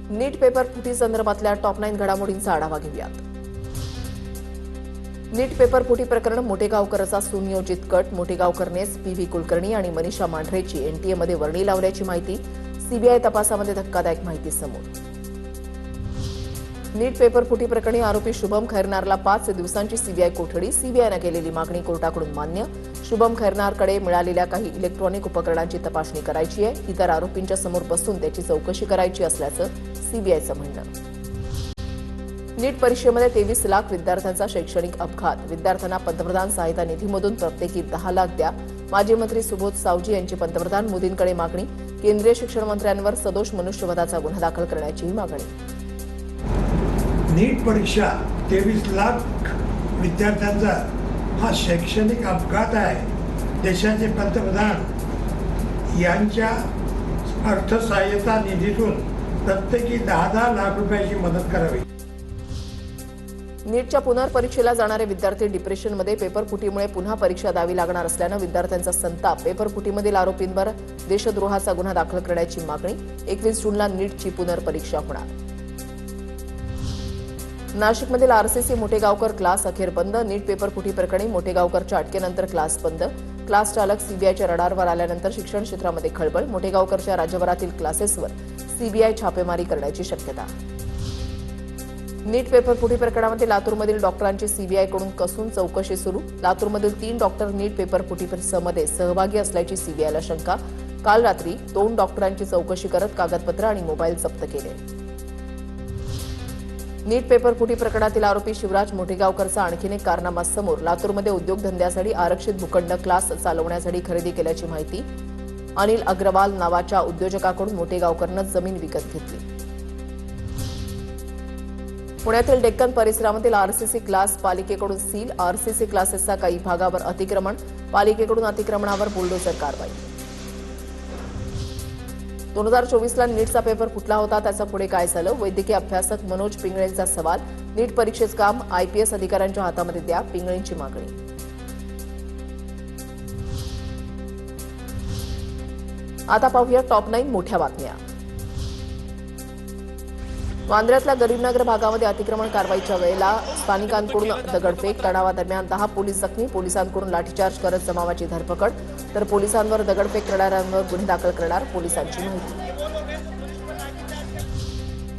नीट paper फुटी संदर्भातल्या top 9 घडामोडींचा आढावा घेऊयात। नीट पेपर फुटी प्रकरण मोठेगावकरचा सुनियोजित कट, मोठेगावकरनेच पी.व्ही. कुलकर्णी आणि मनीषा मांढरेची एनटीएमध्ये वर्णी लावल्याची माहिती, सीबीआय तपासामध्ये धक्कादायक माहिती समोर। नीट पेपर फुटी प्रकरणी आरोपी शुभम खैरनारला 5 दिवसांची सीबीआय कोठडी, सीबीआयनं केलेली मागणी कोर्टाकडून मान्य। शुभम खैरनारकडे मिळालेल्या काही इलेक्ट्रॉनिक उपकरणांची तपासणी करायची आहे, इतर आरोपींच्या समोर बसून त्याची चौकशी करायची असल्याचं सीबीआयचं म्हणणं। नीट परीक्षेमध्ये 23 लाख विद्यार्थ्यांचा शैक्षणिक अपघात, विद्यार्थ्यांना पंतप्रधान सहायता निधीमधून प्रत्येकी 10 लाख द्या, माजी मंत्री सुबोध सावजी यांची पंतप्रधान मोदींकडे मागणी, केंद्रीय शिक्षण मंत्र्यांवर सदोष मनुष्यवधाचा गुन्हा दाखल करण्याचीही मागणी। नीट परीक्षा 23 लाख विद्यार्थ्यांचा हा शैक्षणिक अपघात आहे। देशाचे पंतप्रधान यांच्या अर्थसहाय्यता निधीतून प्रत्येकी 10 लाख रुपयाची मदत करावी। नीटच्या पुनर्परीक्षेला जाणारे विद्यार्थी डिप्रेशनमध्ये, पेपर फुटीमुळे पुन्हा परीक्षा द्यावी लागणार असल्यानं विद्यार्थ्यांचा संताप, पेपर फुटीमधील आरोपींवर देशद्रोहाचा गुन्हा दाखल करण्याची मागणी, 21 जूनला नीटची पुनर्परीक्षा होणार। नाशिकमधील आरसीसी मोठेगावकर क्लास अखेर बंद, नीट पेपर फुटी प्रकरणी मोठेगावकरच्या अटकेनंतर क्लास बंद, क्लास चालक सीबीआयच्या रडारवर आल्यानंतर शिक्षण क्षेत्रामध्ये खळबळ, मोठेगावकरच्या राज्यभरातील क्लासेसवर सीबीआय छापेमारी करण्याची शक्यता। नीट पेपर फुटी प्रकरणामध्ये लातूरमधील डॉक्टरांची सीबीआयकडून कसून चौकशी सुरू, लातूरमधील 3 डॉक्टर नीट पेपर फुटीमध्ये सहभागी असल्याची सीबीआयला शंका, काल रात्री 2 डॉक्टरांची चौकशी करत कागदपत्र आणि मोबाईल जप्त केले। नीट पेपर फुटी प्रकरणातील आरोपी शिवराज मोठेगावकरचा आणखीन एक कारनामा समोर, लातूरमध्ये उद्योगधंद्यासाठी आरक्षित भूखंड क्लास चालवण्यासाठी खरेदी केल्याची माहिती, अनिल अग्रवाल नावाच्या उद्योजकाकडून मोठेगावकरनं जमीन विकत घेतली। पुण्यातील डेक्कन परिसरामधील आरसीसी क्लास पालिकेकडून सील, आरसीसी क्लासेसच्या काही भागावर अतिक्रमण, पालिकेकडून अतिक्रमणावर बुलडोझर कारवाई। 2024ला नीटचा पेपर फुटला होता, त्याचा पुढे काय झालं? वैद्यकीय अभ्यासक मनोज पिंगळेंचा सवाल, नीट परीक्षेचं काम आयपीएस अधिकाऱ्यांच्या हातामध्ये द्या, पिंगळेंची मागणी। आता पाहूया टॉप 9 मोठ्या बातम्या। वांद्र्यातल्या गरीबनगर भागामध्ये अतिक्रमण कारवाईच्या वेळेला स्थानिकांकडून दगडफेक, तणावादरम्यान 10 पोलीस जखमी, पोलिसांकडून लाठीचार्ज करत जमावाची धरपकड, तर पोलिसांवर दगडफेक करणाऱ्यांवर गुन्हे दाखल करणार पोलिसांची माहिती।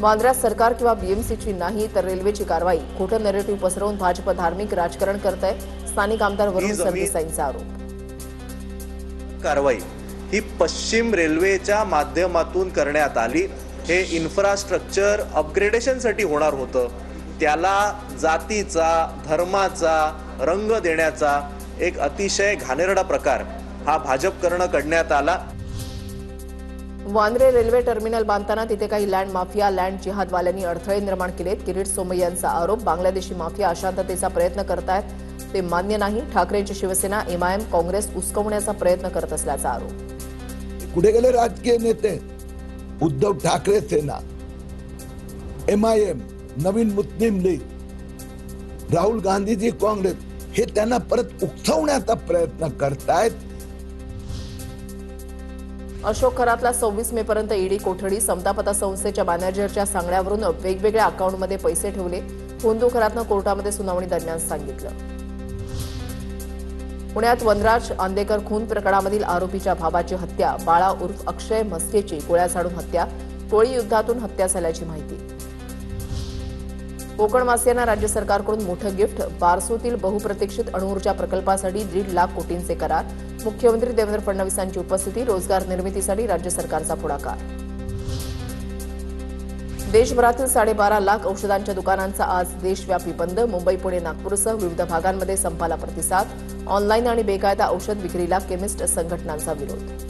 वांद्र्यात सरकार किंवा बीएमसीची नाही तर रेल्वेची कारवाई, खोटं नरेटिव्ह पसरवून भाजप धार्मिक राजकारण करत आहे, स्थानिक आमदार वरुण सरदेसाईंचा आरोप। कारवाई ही पश्चिम रेल्वेच्या माध्यमातून करण्यात आली, हे इन्फ्रास्ट्रक्चर अपग्रेडेशनसाठी होणार होतं, त्याला जातीचा, धर्माचा रंग देण्याचा एक अतिशय घाणेरडा प्रकार हा भाजपकडून करण्यात आला। वांद्रे रेल्वे टर्मिनल बांधताना तिथे काही लँड माफिया, लँड जिहादवाल्यांनी अडथळे निर्माण केलेत, किरीट सोमय्यांचा आरोप, बांगलादेशी माफिया अशांततेचा प्रयत्न करतायत, ते मान्य नाही, ठाकरेंची शिवसेना, एमआयएम, काँग्रेस उसकवण्याचा प्रयत्न करत असल्याचा आरोप। कुठे गेले राजकीय नेते? उद्धव ठाकरे सेना, एमआयएम, नवीन मुस्लिम लीग, राहुल गांधीजी काँग्रेस, हे त्यांना परत उकसवण्याचा प्रयत्न करतायत। अशोक खरातला 26 मे पर्यंत ईडी कोठडी, समता पतसंस्थेच्या मॅनेजरच्या सांगण्यावरून वेगवेगळ्या अकाउंटमध्ये पैसे ठेवले, होंदू खरातनं कोर्टामध्ये सुनावणी दरम्यान सांगितलं। पुण्यात वनराज आंदेकर खून प्रकरणामधील आरोपीच्या भावाची हत्या, बाळा उर्फ अक्षय म्हस्केची गोळ्या झाडून हत्या, टोळी युद्धातून हत्या झाल्याची माहिती। कोकणवासियांना राज्य सरकारकडून मोठं गिफ्ट, बारसूतील बहुप्रतीक्षित अणुऊर्जा प्रकल्पासाठी 1.5 लाख कोटींचे करार, मुख्यमंत्री देवेंद्र फडणवीसांची उपस्थिती, रोजगार निर्मितीसाठी राज्य सरकारचा पुढाकार। देशभरातील 12.5 लाख औषधांच्या दुकानांचा आज देशव्यापी बंद, मुंबई, पुणे, नागपूरसह विविध भागांमध्ये संपाला प्रतिसाद, ऑनलाईन आणि बेकायदा औषध विक्रीला केमिस्ट संघटनांचा विरोध।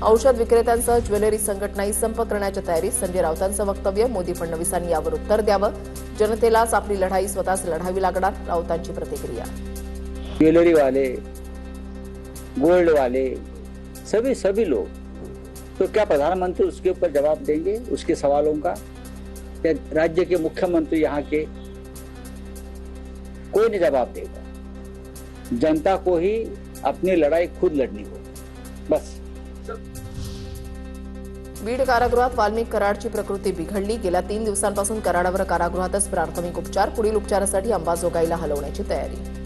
औषध विक्रेत्यांसह ज्वेलरी संघटनाही संप करण्याच्या तयारीत, संजय राऊतांचं वक्तव्य, मोदी फडणवीसांनी यावर उत्तर द्यावं, जनतेलाच आपली लढाई स्वतःच लढावी लागणार, राऊतांची प्रतिक्रिया। ज्वेलरी वाले, गोल्ड वाले, सभी लोग, तो क्या प्रधानमंत्री उसके ऊपर जवाब देंगे उसके सवालों का? या राज्य के मुख्यमंत्री यहाँ के कोई नहीं जवाब देगा। जनता को ही अपनी लड़ाई खुद लड़नी होगी, बस। बीड कारागृहात वाल्मिक कराडची प्रकृती बिघडली. गेल्या 3 दिवसांपासून कराडावर कारागृहातच प्राथमिक उपचार. पुढील उपचारासाठी अंबाजोगाईला हलवण्याची तयारी.